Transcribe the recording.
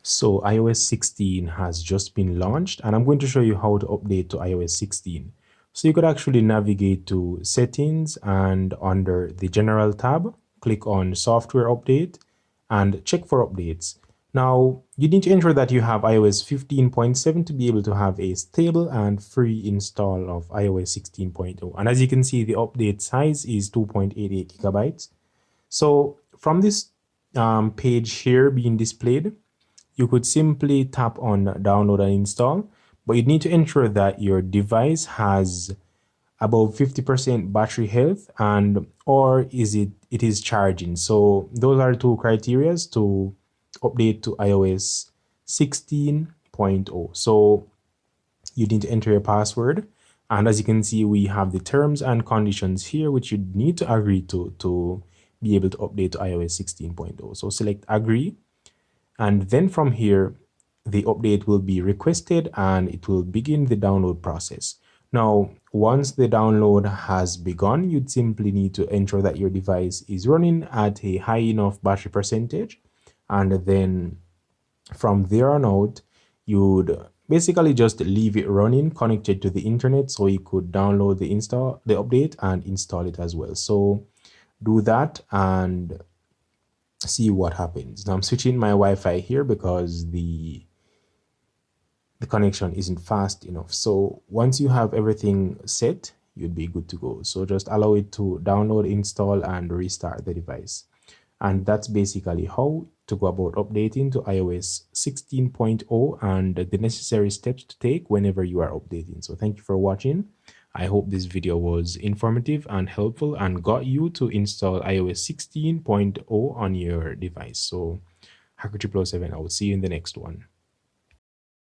So iOS 16 has just been launched, and I'm going to show you how to update to iOS 16. So you could actually navigate to settings, and under the general tab, click on software update and check for updates. Now, you need to ensure that you have iOS 15.7 to be able to have a stable and free install of iOS 16.0. And as you can see, the update size is 2.88 gigabytes. So from this page here being displayed, you could simply tap on download and install, but you need to ensure that your device has above 50% battery health and or it is charging. So those are two criteria to update to iOS 16.0. So you need to enter your password, and as you can see, we have the terms and conditions here which you need to agree to be able to update to iOS 16.0. So select agree, and then from here the update will be requested and it will begin the download process. Now, once the download has begun, you'd simply need to ensure that your device is running at a high enough battery percentage, and then from there on out, you'd basically just leave it running connected to the internet so you could download the update and install it as well. So do that and see what happens. Now I'm switching my Wi-Fi here because the connection isn't fast enough. So once you have everything set, you'd be good to go. So just allow it to download, install, and restart the device. And that's basically how to go about updating to iOS 16.0 and the necessary steps to take whenever you are updating. So thank you for watching. I hope this video was informative and helpful and got you to install iOS 16.0 on your device. So Hacker 007, I will see you in the next one.